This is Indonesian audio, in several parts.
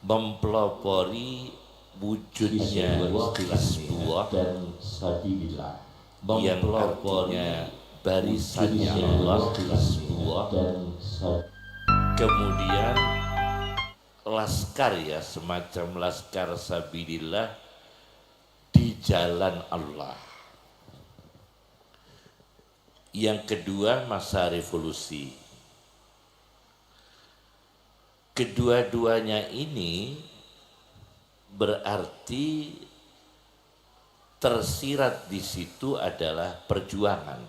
mempelopori wujudnya Hizbullah yang artinya barisannya Allah Hizbullah, kemudian laskar, ya semacam laskar sabilillah di jalan Allah. Yang kedua masa revolusi. Kedua-duanya ini berarti tersirat di situ adalah perjuangan.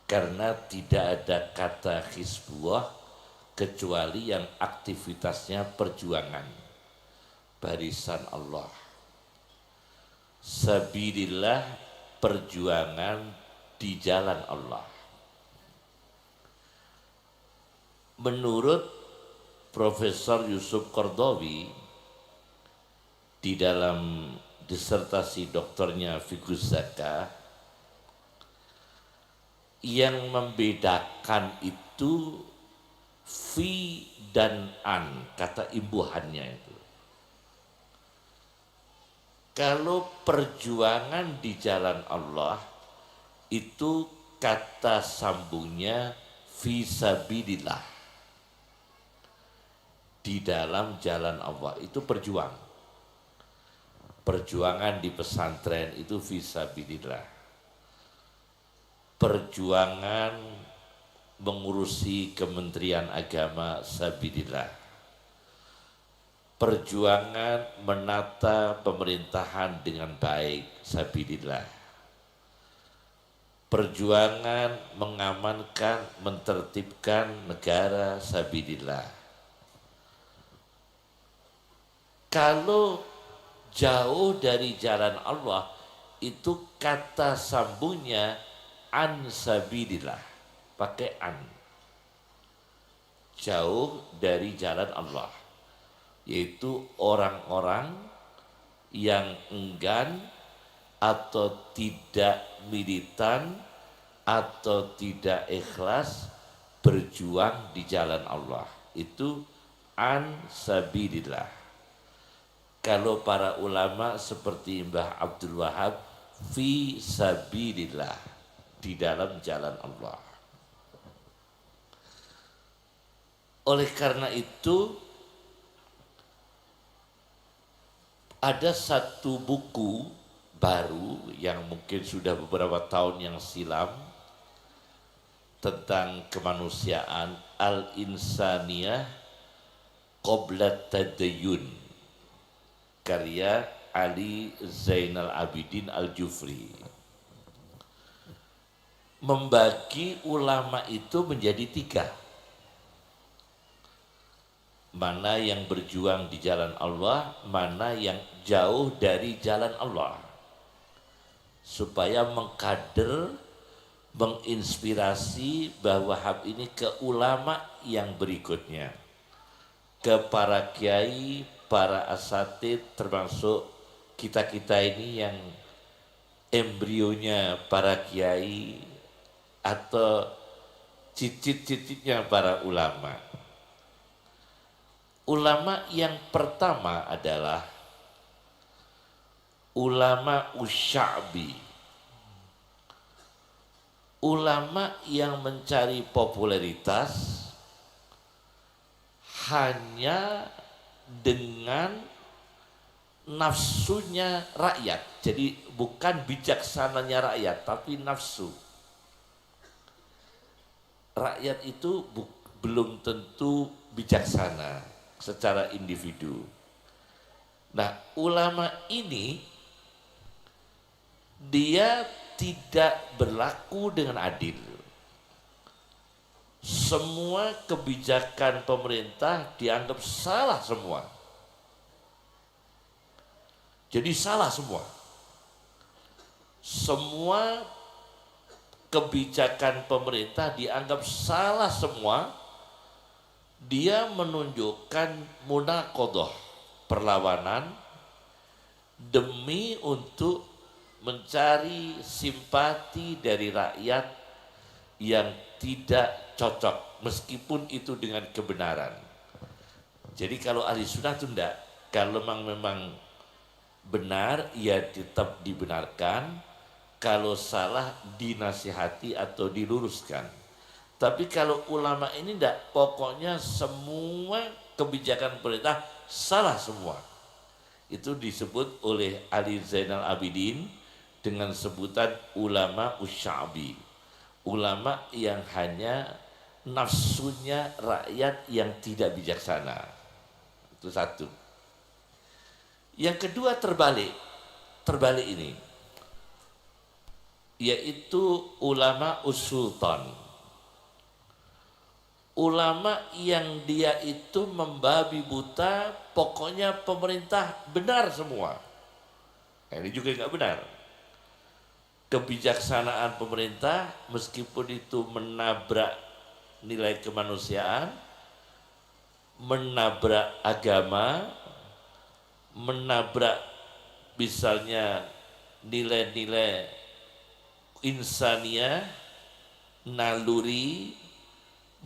Karena tidak ada kata Hizbullah kecuali yang aktivitasnya perjuangan. Barisan Allah. Sabilillah, perjuangan di jalan Allah. Menurut Profesor Yusuf Qaradawi di dalam disertasi doktornya Fiqh Zakah, yang membedakan itu fi dan an, kata imbuhannya itu. Kalau perjuangan di jalan Allah itu kata sambungnya fisabilillah. Di dalam jalan Allah itu perjuang. Perjuangan di pesantren itu fisabilillah. Perjuangan mengurusi Kementerian Agama sabilillah. Perjuangan menata pemerintahan dengan baik sabilillah. Perjuangan mengamankan, mentertibkan negara sabilillah. Kalau jauh dari jalan Allah itu kata sambungnya an sabilillah, pakai an. Jauh dari jalan Allah, yaitu orang-orang yang enggan atau tidak militan atau tidak ikhlas berjuang di jalan Allah. Itu an sabilillah. Kalau para ulama seperti Mbah Abdul Wahab, fi sabilillah, di dalam jalan Allah. Oleh karena itu ada satu buku baru yang mungkin sudah beberapa tahun yang silam tentang kemanusiaan, Al-Insaniyah Qabla Tadayyun, karya Ali Zainal Abidin Al-Jufri. Membagi ulama itu menjadi tiga. Mana yang berjuang di jalan Allah, mana yang jauh dari jalan Allah. Supaya mengkader, menginspirasi bahwa hab ini ke ulama yang berikutnya. Ke para kiai, para asatid, termasuk kita-kita ini yang embrionya para kiai atau cicit-cicitnya para ulama. Ulama yang pertama adalah ulama usya'bi. Ulama yang mencari popularitas hanya dengan nafsunya rakyat. Jadi bukan bijaksananya rakyat, tapi nafsu. Rakyat itu belum tentu bijaksana secara individu. Nah, ulama ini dia tidak berlaku dengan adil. Semua kebijakan pemerintah dianggap salah semua. Jadi salah semua. Semua kebijakan pemerintah dianggap salah semua. Dia menunjukkan munaqadah, perlawanan demi untuk mencari simpati dari rakyat yang tidak cocok, meskipun itu dengan kebenaran. Jadi kalau ahli sunnah itu enggak, kalau memang benar ya tetap dibenarkan, kalau salah dinasihati atau diluruskan. Tapi kalau ulama ini enggak, pokoknya semua kebijakan pemerintah salah semua. Itu disebut oleh Ali Zainal Abidin dengan sebutan ulama usyabi, ulama yang hanya nafsunya rakyat yang tidak bijaksana. Itu satu. Yang kedua terbalik ini, yaitu ulama usultan, ulama yang dia itu membabi buta, pokoknya pemerintah benar semua. Ini juga nggak benar. Kebijaksanaan pemerintah meskipun itu menabrak nilai kemanusiaan, menabrak agama, menabrak misalnya nilai-nilai insaniah, naluri,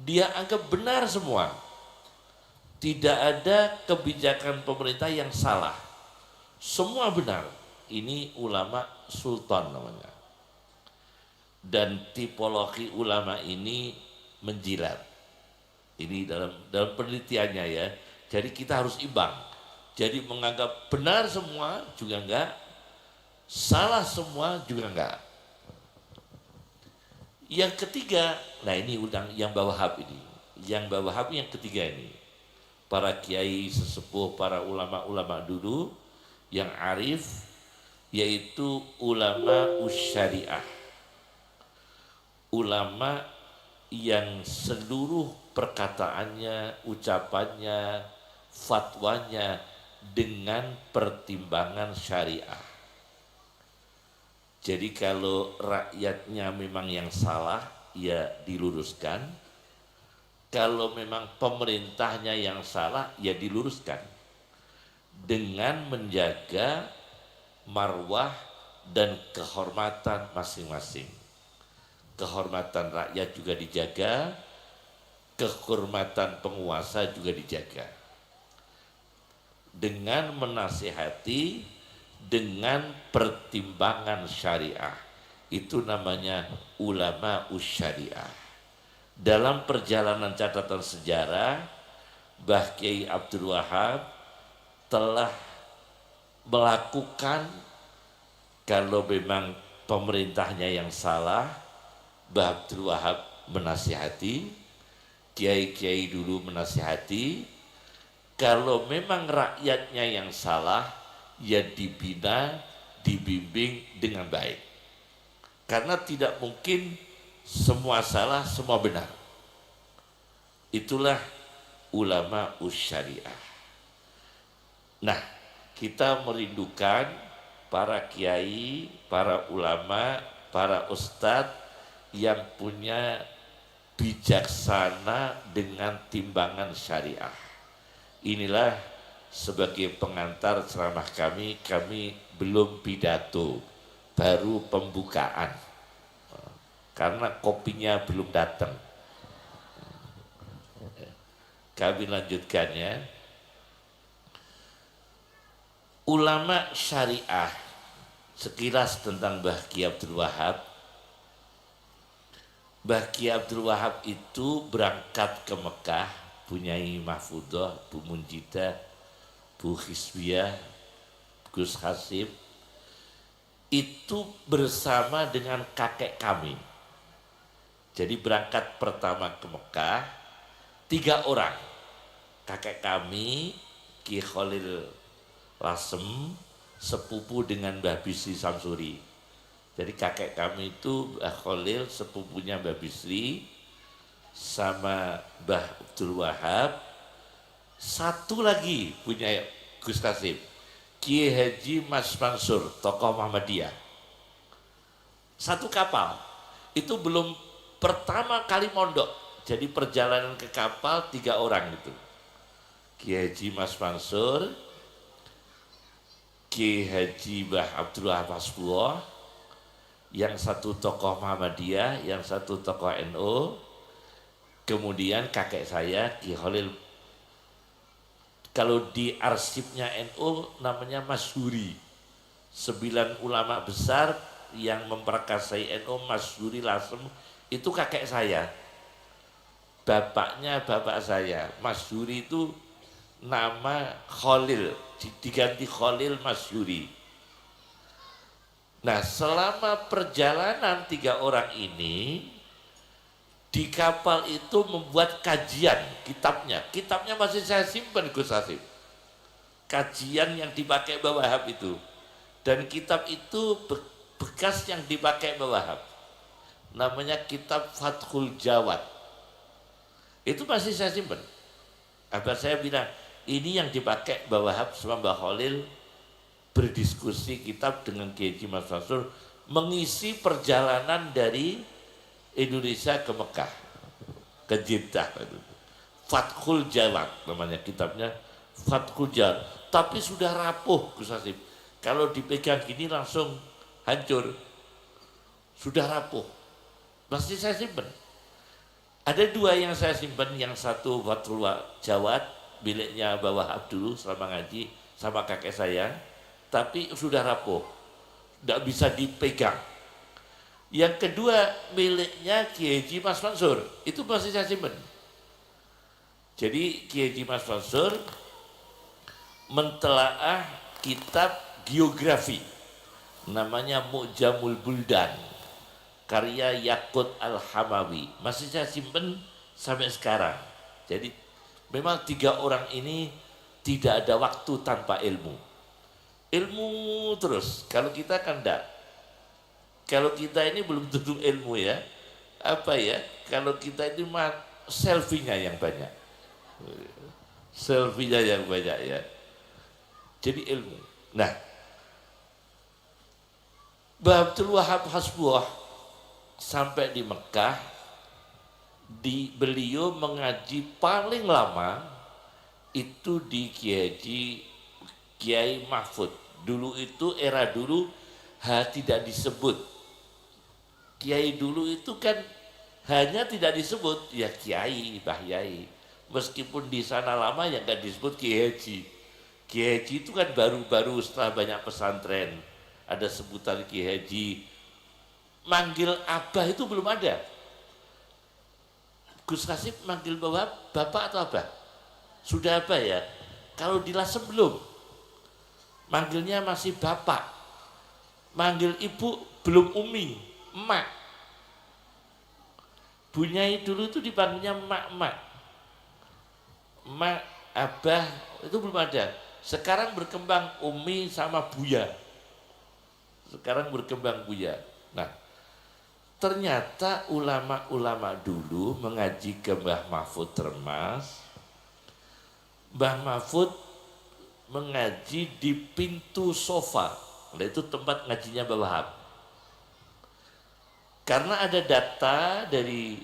dia anggap benar semua. Tidak ada kebijakan pemerintah yang salah, semua benar. Ini ulama sultan namanya. Dan tipologi ulama ini menjilat. Ini dalam penelitiannya ya. Jadi kita harus imbang. Jadi menganggap benar semua juga enggak, salah semua juga enggak. Yang ketiga, nah ini yang Wahhab ini. Yang Wahhab yang ketiga ini. Para kiai sesepuh, para ulama-ulama dulu yang arif, yaitu ulama usyariah. Ulama yang seluruh perkataannya, ucapannya, fatwanya dengan pertimbangan syariah. Jadi kalau rakyatnya memang yang salah, ya diluruskan. Kalau memang pemerintahnya yang salah, ya diluruskan. Dengan menjaga marwah dan kehormatan masing-masing. Kehormatan rakyat juga dijaga, kehormatan penguasa juga dijaga. Dengan menasihati, dengan pertimbangan syariah. Itu namanya ulama usyariah. Dalam perjalanan catatan sejarah, Mbah Kiai Abdul Wahab telah melakukan, kalau memang pemerintahnya yang salah, Mbah Abdul Wahab menasihati, kiai-kiai dulu menasihati. Kalau memang rakyatnya yang salah, ya dibina, dibimbing dengan baik. Karena tidak mungkin semua salah, semua benar. Itulah ulama usyariah. Nah, kita merindukan para kiai, para ulama, para ustadz yang punya bijaksana dengan timbangan syariah. Inilah sebagai pengantar ceramah kami belum pidato, baru pembukaan. Karena kopinya belum datang. Kami lanjutkan ya. Ulama syariah, sekilas tentang Mbah Kiai Abdul Wahab. Mbah Kiai Abdul Wahab itu berangkat ke Mekah, punyai Mahfudah, Bu Munjidah, Bu Hisbiyah, Gus Hasib, itu bersama dengan kakek kami. Jadi berangkat pertama ke Mekah, 3 orang. Kakek kami, Ki Khalil Lasem, sepupu dengan Mbah Bisri Samsuri. Jadi kakek kami itu Mbah Khalil, sepupunya Mbah Bisri, sama Mbah Abdul Wahab. Satu lagi punya Gus Kasim, Kiai Haji Mas Mansur, tokoh Muhammadiyah. Satu kapal. Itu belum pertama kali mondok. Jadi perjalanan ke kapal 3 orang itu. Kiai Haji Mas Mansur, Kiai Haji Mbah Abdul Wahab Hasbullah, yang satu tokoh Muhammadiyah, yang satu tokoh NU, kemudian kakek saya Ki Khalil Kalau di arsipnya NU namanya Masyhuri. 9 ulama besar yang memperkasai NU, Masyhuri Lasem, itu kakek saya. Bapaknya bapak saya. Masyhuri itu nama Khalil, diganti Khalil Masyhuri. Nah, selama perjalanan 3 orang ini di kapal itu membuat kajian kitabnya. Kitabnya masih saya simpan, Gus Hasib. Kajian yang dipakai Mbah Wahab itu. Dan kitab itu bekas yang dipakai Mbah Wahab. Namanya kitab Fathul Jawad. Itu masih saya simpan. Abah saya bilang, ini yang dipakai Mbah Wahab sama Mbah Khalil berdiskusi kitab dengan Kiai Haji Mas Mansur mengisi perjalanan dari Indonesia ke Mekah, ke Jeddah. Fathul Jawad namanya kitabnya, Fathul Jawad. Tapi sudah rapuh, Gus Hasib. Kalau dipegang gini langsung hancur. Sudah rapuh. Masih saya simpan. Ada 2 yang saya simpan, yang satu Fathul Jawad miliknya Mbah Wahab dulu selama ngaji sama kakek saya, tapi sudah rapuh, tidak bisa dipegang. Yang kedua miliknya Kiai Haji Mas Mansur, itu masih saya simpan. Jadi Kiai Haji Mas Mansur mentelaah kitab geografi namanya Mu'jamul Buldan karya Yakut Al-Hamawi, masih saya simpan sampai sekarang. Jadi memang 3 orang ini tidak ada waktu tanpa ilmu. Ilmu terus. Kalau kita kan enggak. Kalau kita ini belum tentu ilmu ya. Apa ya? Kalau kita ini mah selfie-nya yang banyak. Selfie-nya yang banyak ya. Jadi ilmu. Nah, Mbah Abdul Wahab Hasbuah sampai di Mekah, beliau mengaji paling lama itu di Kiai Mahfud. Dulu itu era dulu tidak disebut. Kiai dulu itu kan hanya tidak disebut ya Kiai, Mbah Yai. Meskipun di sana lama ya nggak disebut Kiai Haji. Kiai Haji itu kan baru-baru setelah banyak pesantren. Ada sebutan Kiai Haji. Manggil abah itu belum ada. Gus Hasib manggil bapak atau abah? Sudah apa ya? Kalau di Lasem belum. Manggilnya masih bapak. Manggil ibu belum umi, emak. Bunyai dulu itu dipanggilnya emak-emak. Emak, abah itu belum ada. Sekarang berkembang umi sama buya. Sekarang berkembang buya. Nah, ternyata ulama-ulama dulu mengaji ke Mbah Mahfud Termas. Mbah Mahfud mengaji di pintu sofa. Nah, itu tempat ngajinya Mbah Wahab. Karena ada data dari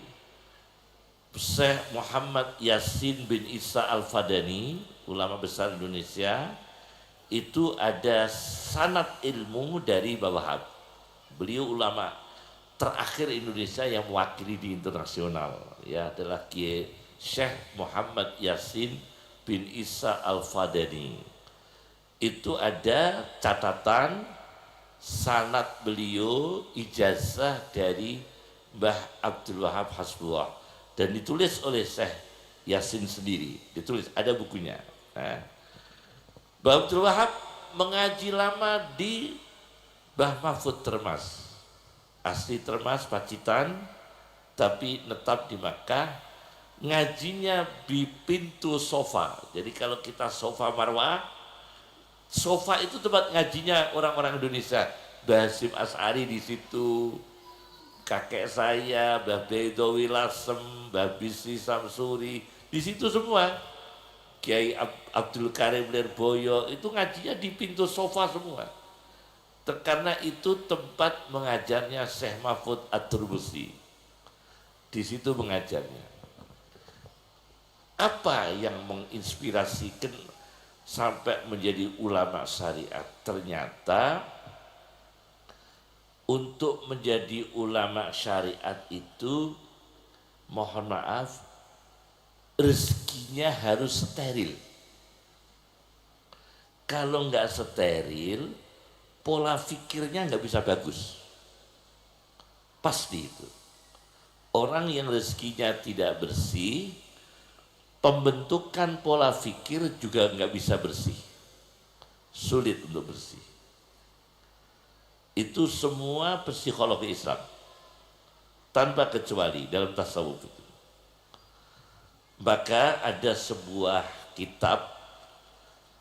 Syekh Muhammad Yasin bin Isa Al-Fadani, ulama besar Indonesia, itu ada sanad ilmu dari Mbah Wahab. Beliau ulama terakhir Indonesia yang mewakili di internasional, ya, adalah Kiai Syekh Muhammad Yasin bin Isa Al-Fadani. Itu ada catatan sanad beliau, ijazah dari Mbah Abdul Wahab Hasbuah, dan ditulis oleh Syekh Yasin sendiri, ditulis, ada bukunya. Nah, Mbah Abdul Wahab mengaji lama di Mbah Mahfud Termas, asli Termas Pacitan, tapi netap di Makkah. Ngajinya di pintu sofa. Jadi kalau kita sofa Marwah, sofa itu tempat ngajinya orang-orang Indonesia. Mbah Hasyim Asy'ari di situ, kakek saya, Mbah Bedowi Lasem, Mbah Bisri Samsuri, di situ semua. Kiai Abdul Karim Lirboyo itu ngajinya di pintu sofa semua. Karena itu tempat mengajarnya Syekh Mahfud At-Turmusi. Di situ mengajarnya. Apa yang menginspirasikan sampai menjadi ulama syariat? Ternyata untuk menjadi ulama syariat itu, mohon maaf, rezekinya harus steril. Kalau nggak steril, pola pikirnya nggak bisa bagus. Pasti itu. Orang yang rezekinya tidak bersih, pembentukan pola pikir juga nggak bisa bersih. Sulit untuk bersih. Itu semua psikologi Islam. Tanpa kecuali dalam tasawuf itu. Maka ada sebuah kitab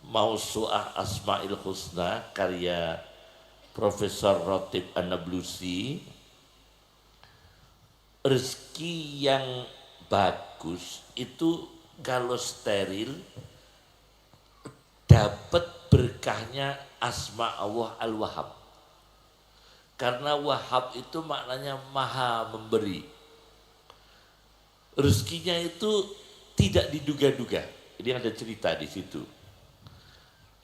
Mausu'ah Asma'il Husna karya Profesor Rotib An-Nablusi. Rezeki yang bagus itu kalau steril dapat berkahnya asma Allah Al-Wahhab. Karena Wahhab itu maknanya maha memberi. Rezekinya itu tidak diduga-duga. Ini ada cerita di situ.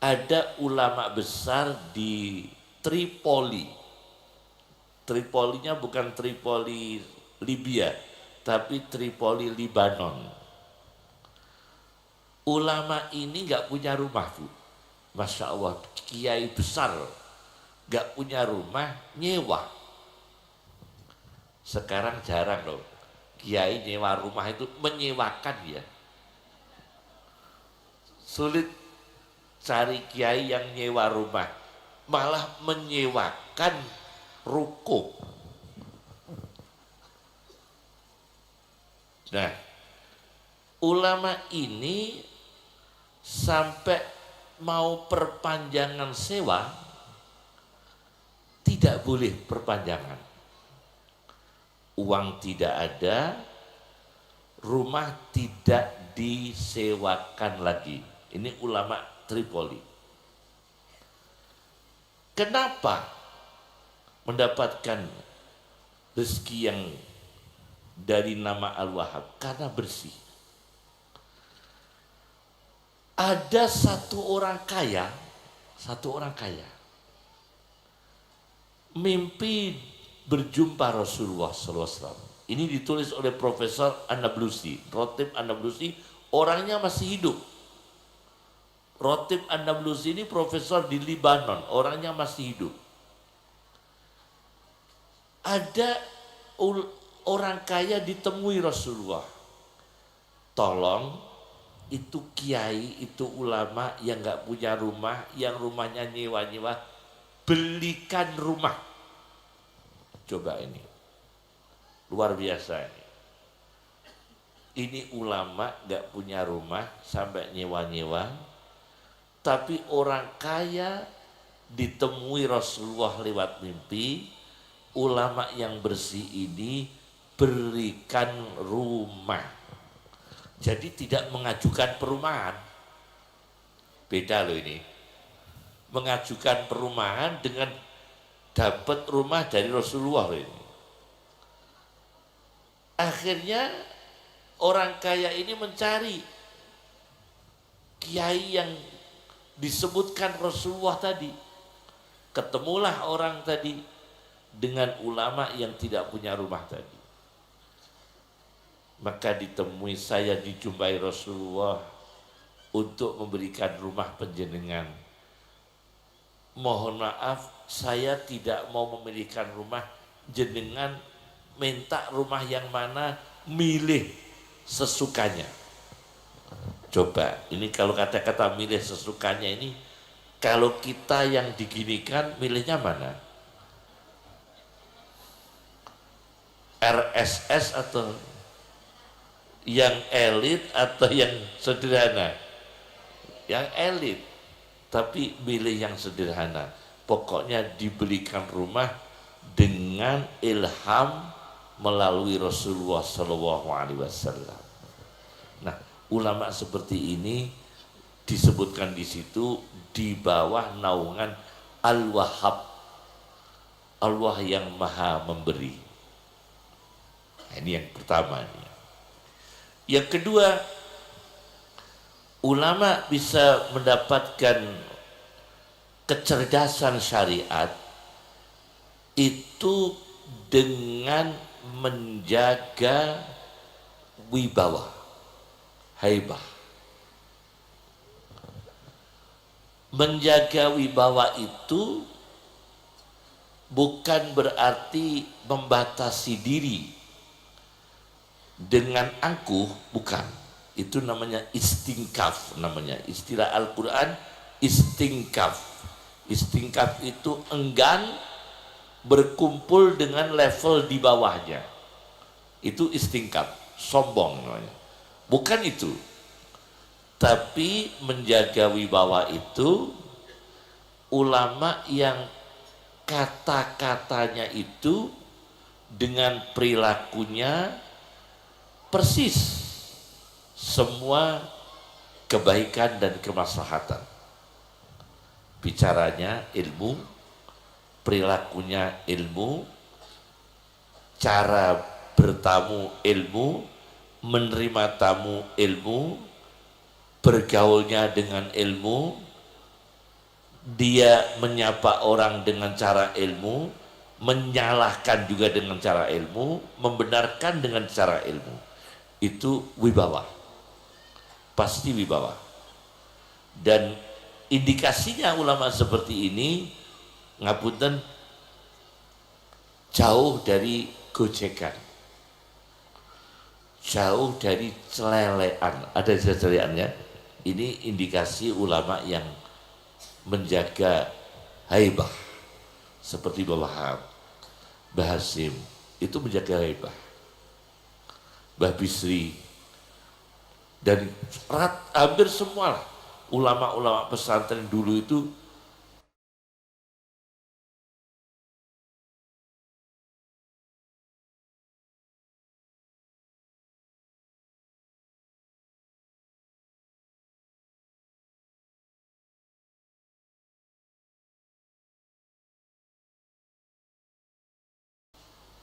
Ada ulama besar di Tripoli. Tripolinya bukan Tripoli Libya, tapi Tripoli Libanon. Ulama ini nggak punya rumah, Bu. Masya Allah, kiai besar nggak punya rumah, nyewa. Sekarang jarang loh, kiai nyewa rumah itu menyewakan ya. Sulit cari kiai yang nyewa rumah, malah menyewakan ruko. Nah, ulama ini sampai mau perpanjangan sewa tidak boleh perpanjangan. Uang tidak ada, rumah tidak disewakan lagi. Ini ulama Tripoli. Kenapa mendapatkan rezeki yang dari nama Al-Wahhab? Karena bersih. Ada satu orang kaya mimpi berjumpa Rasulullah SAW. Ini ditulis oleh Profesor An-Nablusi, Rotib An-Nablusi, orangnya masih hidup. Rotib An-Nablusi ini profesor di Libanon, orangnya masih hidup. Ada orang kaya ditemui Rasulullah. Tolong, itu kiai, itu ulama yang nggak punya rumah, yang rumahnya nyewa-nyewa, belikan rumah. Coba ini, luar biasa ini. Ini ulama nggak punya rumah sampai nyewa-nyewa, tapi orang kaya ditemui Rasulullah lewat mimpi, ulama yang bersih ini berikan rumah. Jadi tidak mengajukan perumahan. Beda loh ini. Mengajukan perumahan dengan dapat rumah dari Rasulullah loh ini. Akhirnya orang kaya ini mencari kiai yang disebutkan Rasulullah tadi. Ketemulah orang tadi dengan ulama yang tidak punya rumah tadi. Maka ditemui saya, dijumpai Rasulullah untuk memberikan rumah penjenengan. Mohon maaf, saya tidak mau memberikan rumah jenengan, minta rumah yang mana, milih sesukanya. Coba, ini kalau kata-kata milih sesukanya ini, kalau kita yang diginikan, milihnya mana? RSS atau yang elit atau yang sederhana? Yang elit, tapi milih yang sederhana. Pokoknya diberikan rumah dengan ilham melalui Rasulullah SAW. Nah, ulama seperti ini disebutkan di situ di bawah naungan Al-Wahhab, Allah yang maha memberi. Nah, ini yang pertama. Yang kedua, ulama bisa mendapatkan kecerdasan syariat itu dengan menjaga wibawa, haibah. Menjaga wibawa itu bukan berarti membatasi diri dengan angkuh, bukan. Itu namanya istingkaf, namanya istilah Al-Quran istingkaf. Istingkaf itu enggan berkumpul dengan level di bawahnya, itu istingkaf, sombong namanya. Bukan itu, tapi menjaga wibawa itu ulama yang kata-katanya itu dengan perilakunya persis semua kebaikan dan kemaslahatan. Bicaranya ilmu, perilakunya ilmu, cara bertamu ilmu, menerima tamu ilmu, bergaulnya dengan ilmu, dia menyapa orang dengan cara ilmu, menyalahkan juga dengan cara ilmu, membenarkan dengan cara ilmu. Itu wibawa, pasti wibawa. Dan indikasinya ulama seperti ini, ngapunten, jauh dari gojekan, jauh dari celelean. Ada celeleannya. Ini indikasi ulama yang menjaga haibah, seperti Mbah Wahab, Mbah Hasim, itu menjaga haibah, Mbah Bisri, dan hampir semua ulama-ulama pesantren dulu itu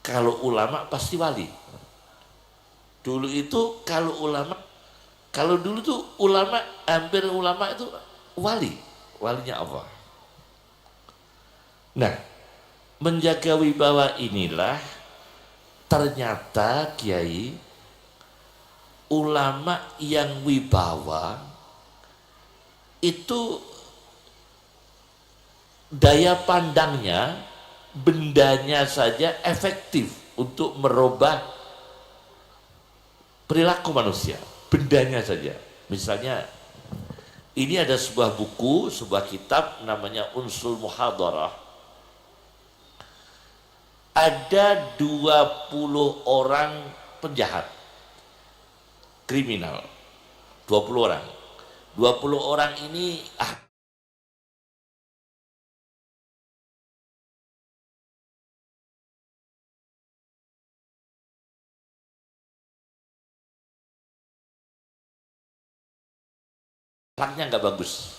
kalau ulama pasti wali. Dulu itu kalau ulama, kalau dulu tuh ulama, hampir ulama itu wali, walinya Allah. Nah, menjaga wibawa inilah ternyata kiai, ulama yang wibawa itu daya pandangnya, bendanya saja efektif untuk merubah perilaku manusia, bendanya saja. Misalnya ini ada sebuah buku, sebuah kitab namanya Unsul Muhadarah. Ada 20 orang penjahat, kriminal, 20 orang. 20 orang ini akhlaknya nggak bagus,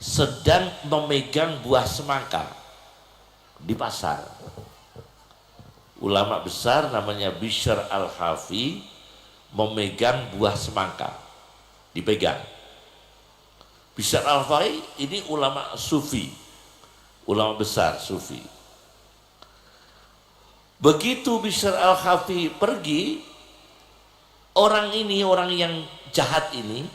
sedang memegang buah semangka di pasar. Ulama besar namanya Bishr Al-Hafi memegang buah semangka, dipegang. Bishr Al-Hafi ini ulama sufi, ulama besar sufi. Begitu Bishr Al-Hafi pergi, orang ini, orang yang jahat ini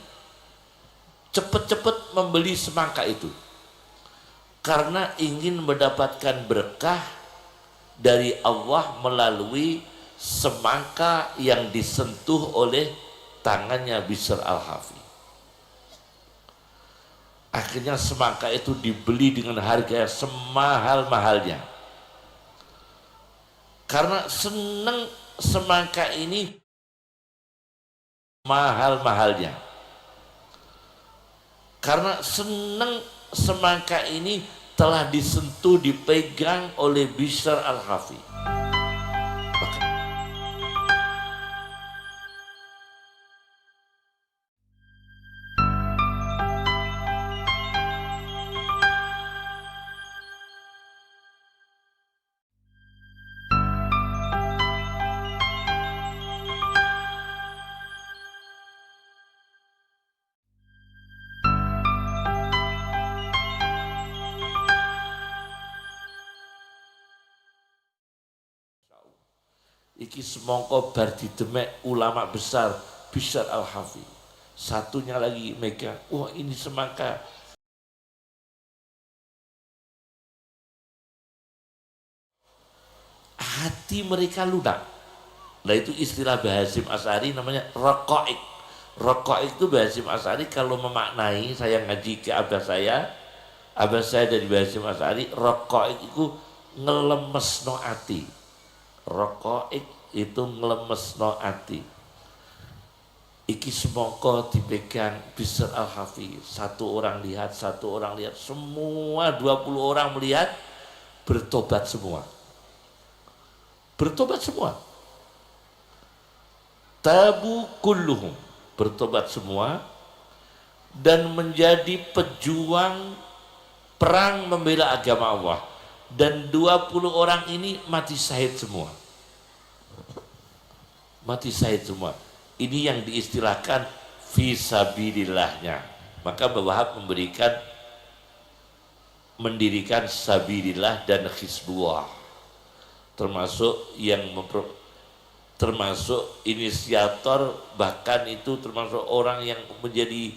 cepat-cepat membeli semangka itu karena ingin mendapatkan berkah dari Allah melalui semangka yang disentuh oleh tangannya Bishr Al-Hafi. Akhirnya semangka itu dibeli dengan harga semahal-mahalnya karena senang semangka ini mahal-mahalnya. Karena senang semangka ini telah disentuh, dipegang oleh Bishr Al-Hafi. Iki semongko bar didemek ulama besar Bishr Al-Hafi. satunya lagi megang, wah ini semangka. Hati mereka lunak. Nah itu istilah Mbah Hasyim Asy'ari namanya raqaiq. Raqaiq itu Mbah Hasyim Asy'ari kalau memaknai, saya ngaji ke abah saya dari Mbah Hasyim Asy'ari, raqaiq itu ngelemesno ati. Raqaiq itu ngelemesno ati. Iki semongko dipegang Bishr Al-Hafiz, satu orang lihat, semua 20 orang melihat, bertobat semua. Bertobat semua. Tabu kulluhum, bertobat semua dan menjadi pejuang perang membela agama Allah. Dan 20 orang ini mati syahid semua. Mati syahid semua. Ini yang diistilahkan fisabilillahnya. Maka Mbah Wahab mendirikan sabilillah dan Hizbullah, termasuk termasuk inisiator, bahkan itu termasuk orang yang menjadi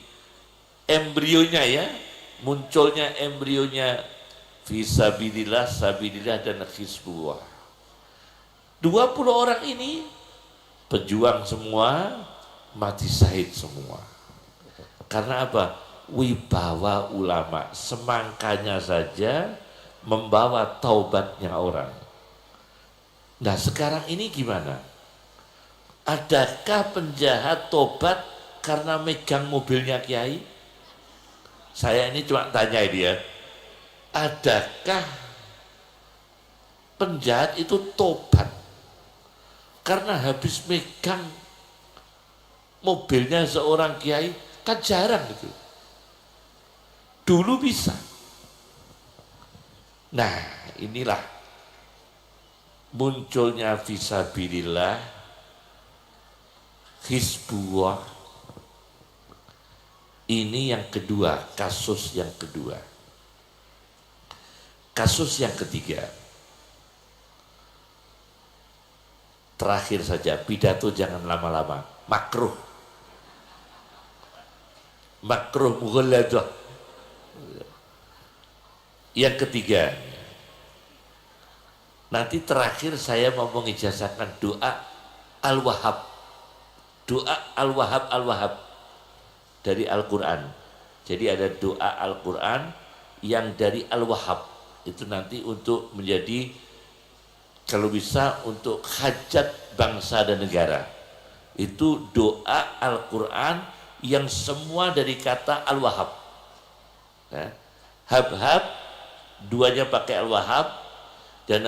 embrionya ya, munculnya embrionya fisabilillah, sabilillah dan Hizbullah. 20 orang ini pejuang semua, mati syahid semua. Karena apa? Wibawa ulama, semangkanya saja membawa taubatnya orang. Nah sekarang ini gimana? Adakah penjahat tobat karena megang mobilnya kiai? Saya ini cuma tanya ini ya. Adakah penjahat itu tobat karena habis megang mobilnya seorang kiai? Kan jarang gitu. Dulu bisa. Nah inilah munculnya fisabilillah, Hizbullah. Ini yang kedua, kasus yang kedua. Kasus yang ketiga, terakhir saja, pidato jangan lama-lama, makruh mughalladah. Yang ketiga, nanti terakhir saya mau mengijazahkan doa Al-Wahhab, doa Al-Wahhab dari Al-Quran. Jadi ada doa Al-Quran yang dari Al-Wahhab, itu nanti untuk menjadi, kalau bisa untuk hajat bangsa dan negara. Itu doa Al-Quran yang semua dari kata Al-Wahhab. Nah, hab-hab, duanya pakai Al-Wahhab, dan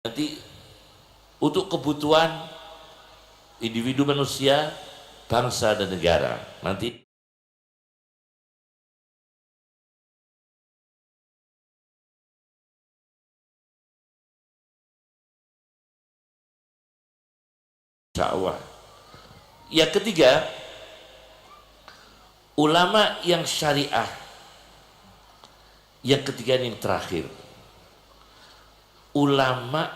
nanti untuk kebutuhan individu manusia, bangsa dan negara. Nanti insya Allah. Yang ketiga, ulama yang syariah. Yang ketiga yang terakhir, ulama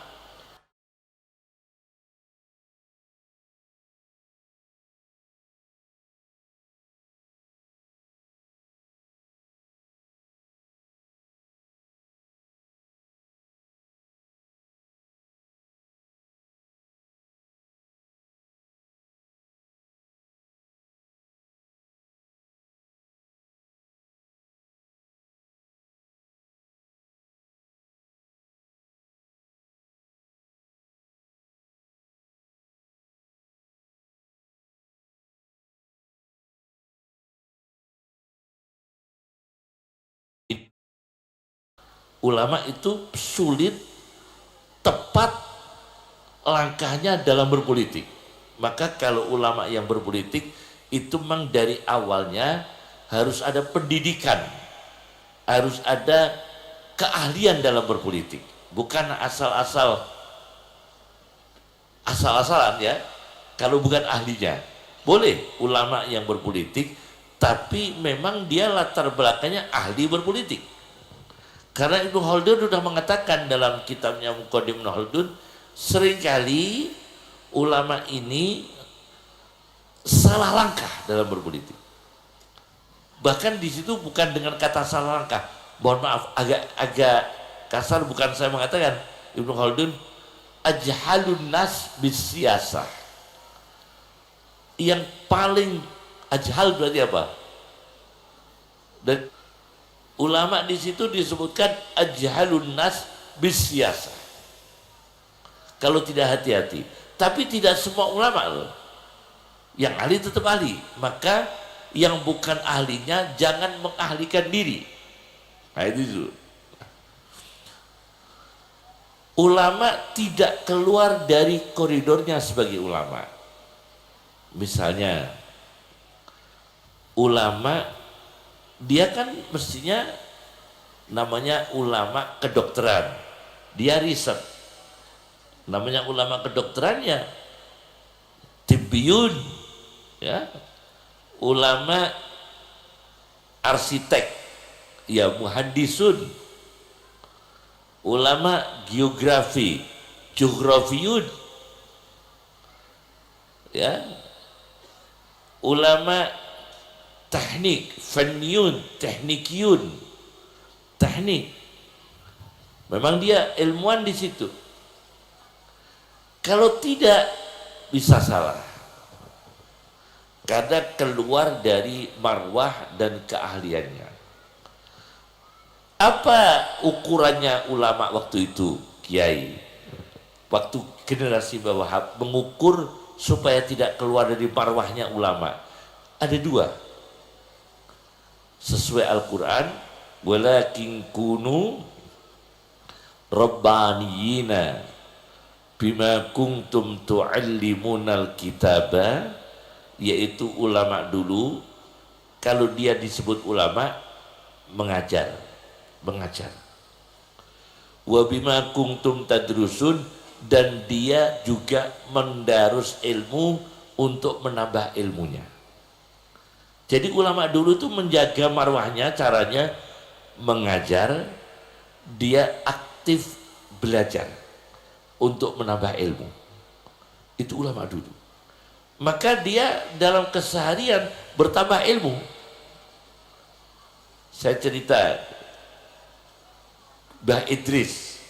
itu sulit tepat langkahnya dalam berpolitik. Maka kalau ulama yang berpolitik itu memang dari awalnya harus ada pendidikan, harus ada keahlian dalam berpolitik, bukan asal-asalan ya, kalau bukan ahlinya. Boleh ulama yang berpolitik, tapi memang dia latar belakangnya ahli berpolitik. Karena Ibnu Khaldun sudah mengatakan dalam kitabnya Muqaddimah Ibnu Khaldun, seringkali ulama ini salah langkah dalam berpolitik. Bahkan di situ bukan dengan kata salah langkah. Mohon maaf, agak kasar, bukan saya mengatakan. Ibnu Khaldun, ajhalun nas bisyasah. Yang paling ajhal berarti apa? Dan ulama di situ disebutkan ajhalun nas bisyasah. Kalau tidak hati-hati. Tapi tidak semua ulama loh. Yang ahli tetap ahli. Maka yang bukan ahlinya jangan mengahlikan diri. Nah itu. Ulama tidak keluar dari koridornya sebagai ulama. Misalnya ulama, dia kan mestinya namanya ulama kedokteran, dia riset. Namanya ulama kedokterannya tibbiyun, ya, ulama arsitek, ya muhandisun, ulama geografi, geografiyun, ya, ulama teknik, fanniyun, teknikiyun, teknik. Memang dia ilmuwan di situ. Kalau tidak, bisa salah. Karena keluar dari marwah dan keahliannya. Apa ukurannya ulama waktu itu, Kiai? Waktu generasi bawah mengukur supaya tidak keluar dari marwahnya ulama. Ada dua. Sesuai Al-Quran, walakin kunu rabbaniyina bima kuntum tu'allimunal kitaba, yaitu ulama dulu, kalau dia disebut ulama, mengajar. Wa bima kuntum tadrusun, dan dia juga mendarus ilmu untuk menambah ilmunya. Jadi ulama dulu itu menjaga marwahnya, caranya mengajar, dia aktif belajar untuk menambah ilmu. Itu ulama dulu. Maka dia dalam keseharian bertambah ilmu. Saya cerita Mbah Idris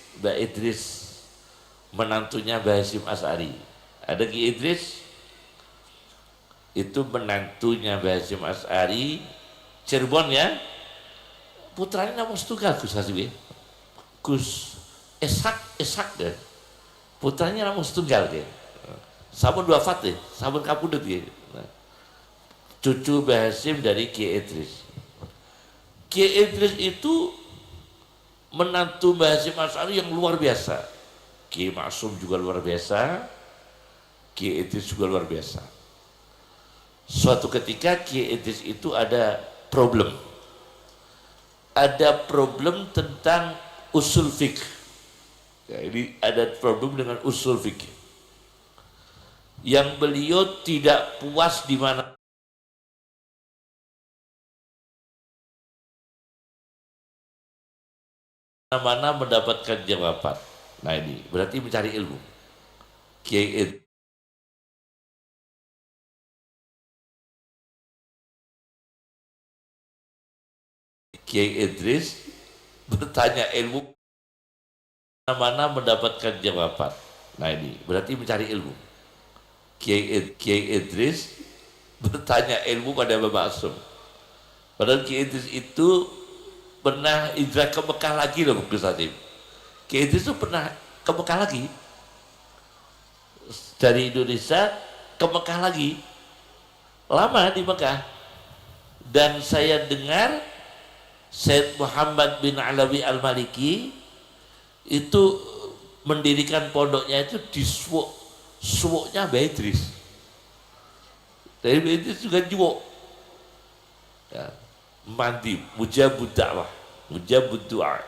menantunya Mbah Hasyim Asy'ari. Ada Ki Idris, itu menantunya Mbah Hasyim Asy'ari, Cirebon ya. Putranya namun setunggal Gus Hasyim, Gus Ishak deh. Putranya namun setunggal dia. Sampun wafat deh, sampun kapundhut dia. Cucu Mbah Hasyim dari Ki Idris. Ki Idris itu menantu Mbah Hasyim Asy'ari yang luar biasa. Ki Maksum juga luar biasa, Ki Idris juga luar biasa. Suatu ketika Ki Idris itu ada problem tentang usul fikih. Ya, ini ada problem dengan usul fikih yang beliau tidak puas di mana mendapatkan jawaban. Nah ini berarti mencari ilmu. Kiai Idris bertanya ilmu, mana mendapatkan jawaban. Nah ini berarti mencari ilmu. Kiai Idris bertanya ilmu pada Mbah Maksum. Padahal Kiai Idris itu pernah hijrah ke Mekah lagi loh Gus Hasyim. Kiai Idris itu pernah ke Mekah lagi, dari Indonesia ke Mekah lagi, lama di Mekah. Dan saya dengar Syed Muhammad bin Alawi Al-Maliki itu mendirikan pondoknya itu di suwuknya Mbah Idris. Dari Mbah Idris juga juwuk, ya, mandi, mujabud dakwah, mujabud doa.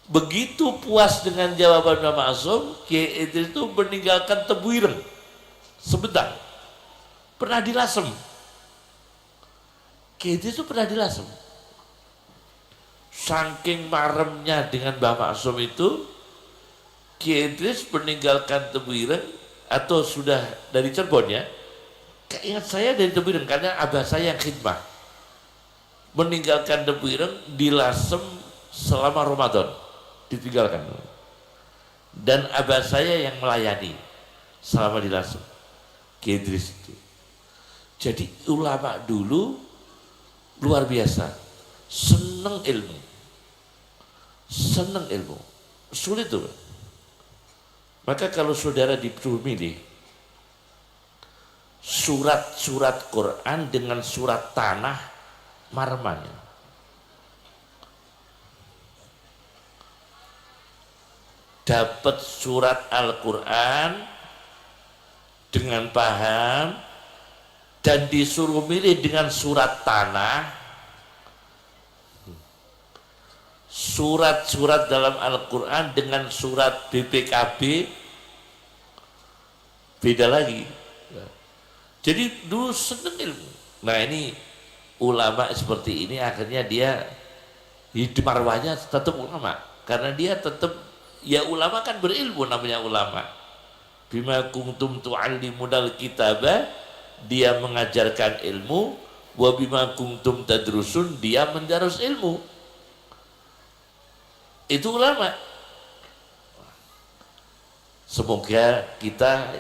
Begitu puas dengan jawaban Mbah Maksum, Kiai Idris itu meninggalkan Tebu Ireng sebentar. pernah dilasem. Kiai Idris itu pernah dilasem. Saking maremnya dengan Mbah Maksum itu, Kiai Idris meninggalkan Tebuireng atau sudah dari Cirebon ya. Ingat saya dari Tebuireng karena abah saya yang khidmah. Meninggalkan Tebuireng dilasem selama Ramadan, ditinggalkan. Dan abah saya yang melayani selama di Lasem, Kiai Idris itu. Jadi ulama dulu luar biasa, seneng ilmu, sulit tuh. Maka kalau saudara disuruh milih surat-surat Quran dengan surat tanah, marmanya. Dapat surat Al-Quran dengan paham dan disuruh milih dengan surat tanah. Surat-surat dalam Al-Quran dengan surat BPKB beda lagi. Jadi dulu seneng ilmu. Nah ini ulama seperti ini akhirnya dia hidup marwahnya tetap ulama karena dia tetap ya ulama kan berilmu namanya ulama. Bima kuntum tu'allimunal kitaba, dia mengajarkan ilmu, wa bima kuntum tadrusun, dia mendarus ilmu. Itu ulama. Semoga kita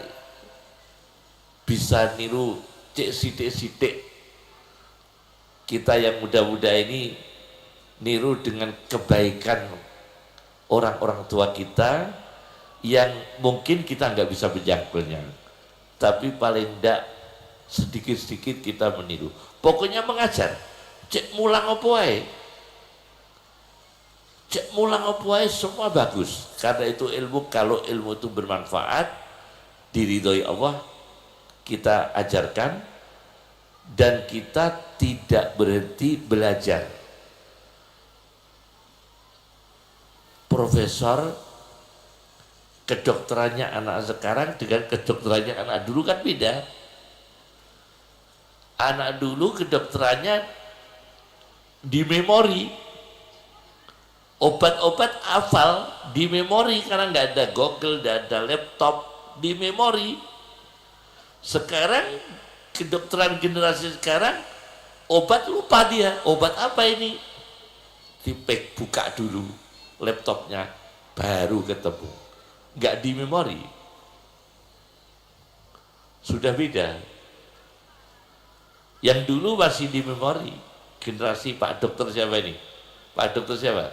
bisa niru cek sidik-sidik kita yang muda-muda ini, niru dengan kebaikan orang-orang tua kita yang mungkin kita nggak bisa menjangkaunya, tapi paling tidak sedikit-sedikit kita meniru. Pokoknya mengajar, cek mulang apa wae, cek mulang apa wae semua bagus. Karena itu ilmu, kalau ilmu itu bermanfaat, diridhoi Allah, kita ajarkan dan kita tidak berhenti belajar. Profesor kedokterannya anak sekarang dengan kedokterannya anak dulu kan beda. Anak dulu kedokterannya di memori, obat-obat hafal di memori karena nggak ada Google, nggak ada laptop, di memori. Sekarang kedokteran generasi sekarang obat lupa dia, obat apa ini? Dipek buka dulu laptopnya baru ketemu, nggak di memori, sudah beda. Yang dulu masih di memori, generasi Pak Dokter siapa ini? Pak Dokter siapa?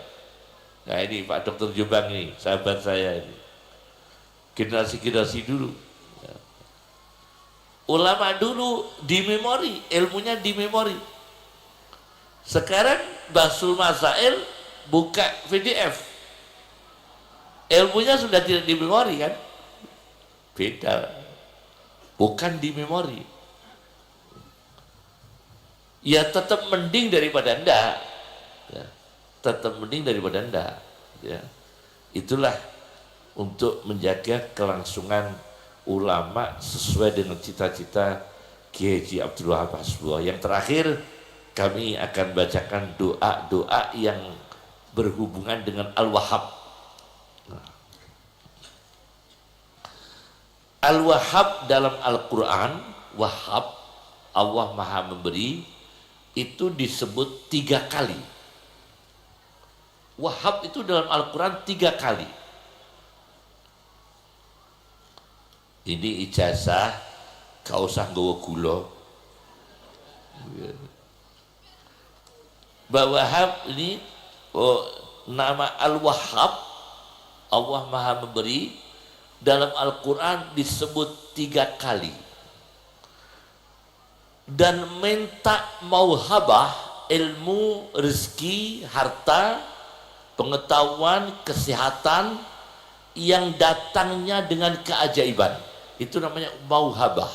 Nah ini Pak Dokter Jombang ini, sahabat saya ini, generasi dulu. Ulama dulu di memori, ilmunya di memori. Sekarang Basul Masail buka PDF, ilmunya sudah tidak di memori kan? Beda, bukan di memori. Ya tetap mending daripada enggak, ya, tetap mending daripada enggak. Ya. Itulah untuk menjaga kelangsungan ulama sesuai dengan cita-cita Kiai Haji Abdul Wahab Hasbullah. Yang terakhir kami akan bacakan doa-doa yang berhubungan dengan Al-Wahhab. Al-Wahhab dalam Al-Quran, Wahhab, Allah Maha Memberi, itu disebut 3 kali. Wahhab itu dalam Al-Quran 3 kali. Ini ijazah, gak usah nggawa gula. Mbak Wahab ini nama Al-Wahhab, Allah Maha Memberi, dalam Al-Quran disebut 3 kali. Dan minta mauhabah, ilmu, rezeki, harta, pengetahuan, kesehatan yang datangnya dengan keajaiban. Itu namanya mauhabah.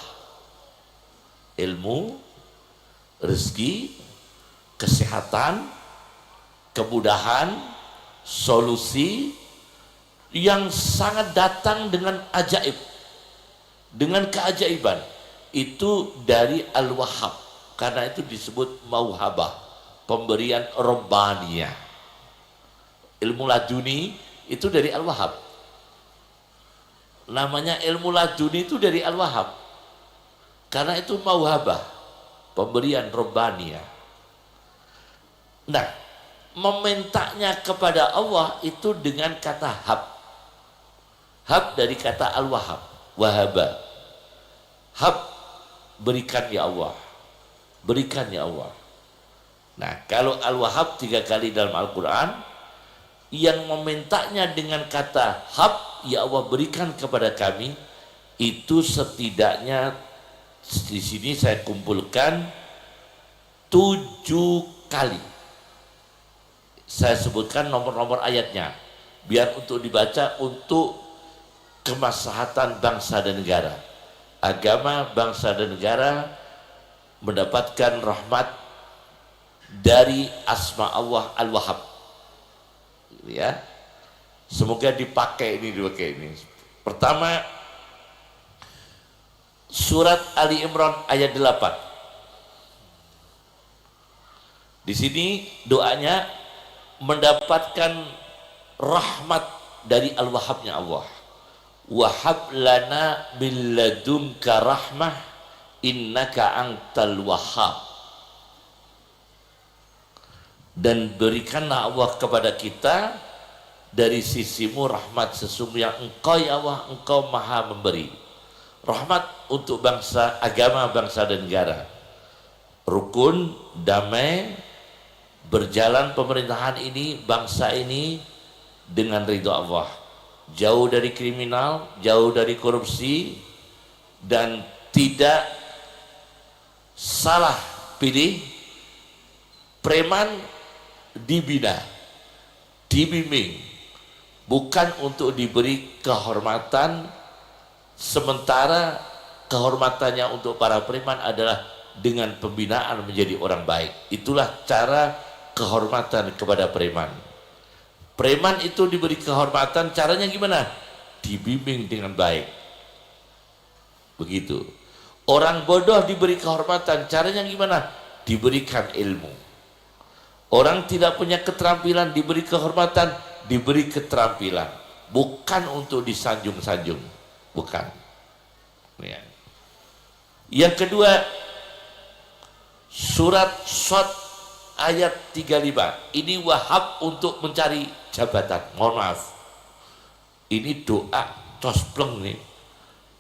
Ilmu, rezeki, kesehatan, kemudahan, solusi yang sangat datang dengan ajaib, dengan keajaiban. itu dari Al-Wahhab, karena itu disebut mauhabah, pemberian robbaniyah. Ilmu laduni itu dari Al-Wahhab, namanya ilmu laduni itu dari Al-Wahhab karena itu mauhabah, pemberian robbaniyah. Nah, memintanya kepada Allah itu dengan kata hab. Hab dari kata Al-Wahhab, wahaba. Hab, berikan ya Allah, berikan ya Allah. Nah, kalau Al-Wahhab 3 kali dalam Al-Quran, yang memintanya dengan kata hab, ya Allah berikan kepada kami, itu setidaknya di sini saya kumpulkan 7 kali. Saya sebutkan nomor-nomor ayatnya biar untuk dibaca untuk kemaslahatan bangsa dan negara. Agama, bangsa dan negara mendapatkan rahmat dari asma Allah Al-Wahhab. Ya, semoga dipakai ini. Pertama, surat Ali Imran ayat 8. Di sini doanya mendapatkan rahmat dari Al-Wahhabnya Allah. Wahab lana min ladunka rahmah innaka antal wahhab. Dan berikanlah Allah kepada kita dari sisimu rahmat, sesungguhnya engkau ya Allah, engkau maha memberi rahmat untuk bangsa, agama, bangsa dan negara. Rukun, damai, berjalan pemerintahan ini, bangsa ini dengan ridho Allah, jauh dari kriminal, jauh dari korupsi, dan tidak salah pilih. Preman dibina, dibimbing, bukan untuk diberi kehormatan, sementara kehormatannya untuk para preman adalah dengan pembinaan menjadi orang baik. Itulah cara kehormatan kepada preman. Preman itu diberi kehormatan, caranya gimana? Dibimbing dengan baik. Begitu. Orang bodoh diberi kehormatan, caranya gimana? Diberikan ilmu. Orang tidak punya keterampilan diberi kehormatan, diberi keterampilan. Bukan untuk disanjung-sanjung. Bukan. Ya. Yang kedua, surat Shad ayat 35. Ini Wahab untuk mencari jabatan. Mohon maaf, ini doa cospleng nih,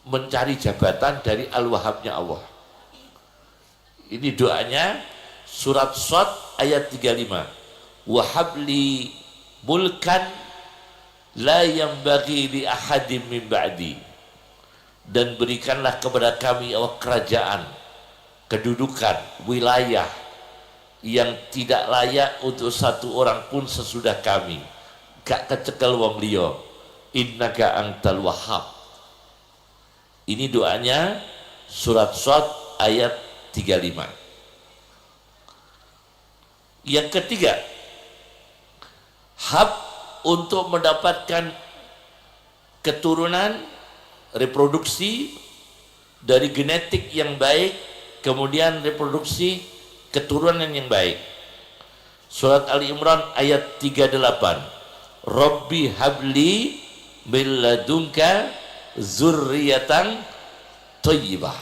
mencari jabatan dari Al-Wahhabnya Allah. Ini doanya surat Shad ayat 35. Wahabli mulkan la yanbaghi li ahadim min ba'di. Dan berikanlah kepada kami Allah kerajaan, kedudukan, wilayah yang tidak layak untuk satu orang pun sesudah kami. Gak kecekel wong liya. Innaka antal wahhab. Ini doanya surat Shad ayat 35. Yang ketiga, hab untuk mendapatkan keturunan, reproduksi dari genetik yang baik, kemudian reproduksi keturunan yang baik. Surat Ali Imran ayat 38. Rabbi habli min ladunka zurriyatan thayyibah.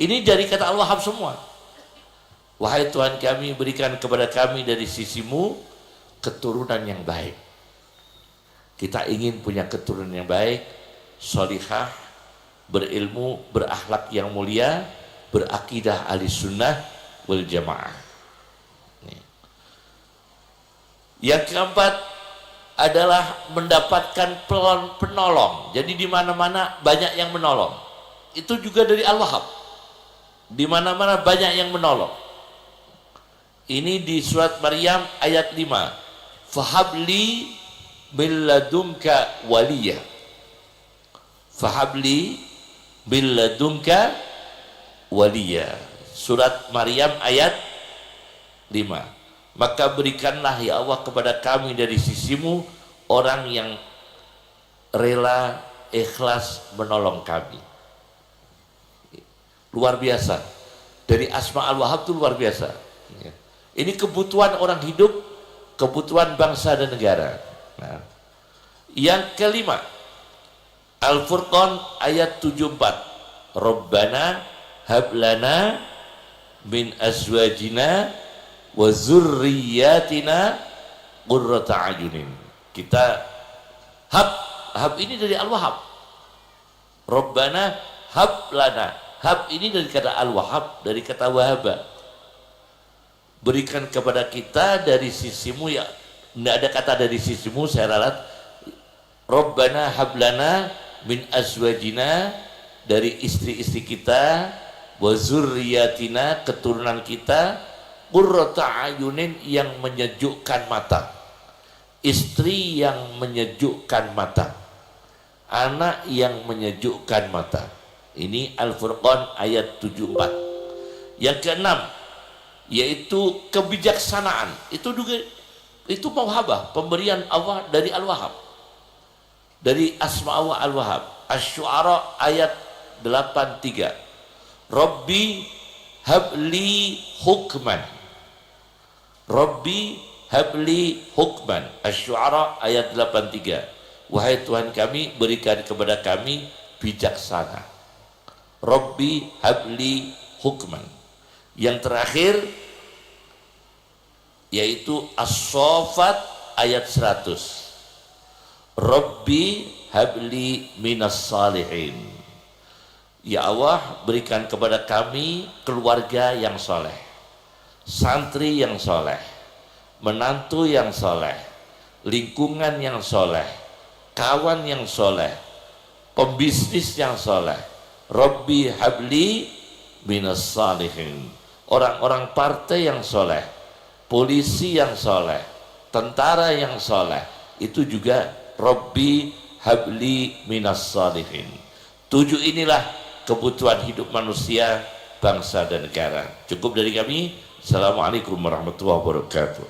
Ini dari kata Al-Wahhab semua. Wahai Tuhan kami, berikan kepada kami dari sisimu keturunan yang baik. Kita ingin punya keturunan yang baik, sholihah, berilmu, berakhlak yang mulia, berakidah ahli sunnah wal jamaah. Yang keempat adalah mendapatkan penolong. Jadi di mana-mana banyak yang menolong. Itu juga dari Al-Wahhab. Di mana-mana banyak yang menolong. Ini di surat Maryam ayat 5. Fahabli min ladunka waliyah. Fahabli min ladunka waliyah. Surat Maryam ayat 5. Maka berikanlah ya Allah kepada kami dari sisimu orang yang rela ikhlas menolong kami. luar biasa. Dari Asma Al-Wahhab itu luar biasa. Ya. Ini kebutuhan orang hidup, kebutuhan bangsa dan negara. Nah, yang kelima, Al-Furqan ayat 74. Rabbana hablana min azwajina wa zurriyatina qurrata ayunin. Kita hab ini dari Al-Wahhab. Rabbana hablana. Hab ini dari kata Al-Wahhab, dari kata wahaba. Berikan kepada kita dari sisimu, ya tidak ada kata dari sisimu, saya ralat. Rabbana hablana min azwajina, dari istri-istri kita, wa zurriyatina, keturunan kita, qurrata ayunin, yang menyejukkan mata. Istri yang menyejukkan mata, anak yang menyejukkan mata. Ini Al-Furqan ayat 74. Yang keenam, yaitu kebijaksanaan. Itu juga, itu mauhabah, pemberian Allah dari Al-Wahhab, dari Asma Allah Al-Wahhab. Asy-Syu'ara ayat 83. Rabbi habli hukman. Rabbi habli hukman. Asy-Syu'ara ayat 83. Wahai Tuhan kami, berikan kepada kami bijaksana. Rabbi habli hukman. Yang terakhir yaitu As-Saffat ayat 100. Rabbi habli minas salihin. Ya Allah, berikan kepada kami keluarga yang soleh, santri yang soleh, menantu yang soleh, lingkungan yang soleh, kawan yang soleh, pembisnis yang soleh. Rabbi habli minas salihin. Orang-orang partai yang soleh, polisi yang soleh, tentara yang soleh, itu juga Rabbi habli minas salihin. 7 inilah kebutuhan hidup manusia, bangsa dan negara. Cukup dari kami. Assalamualaikum warahmatullahi wabarakatuh.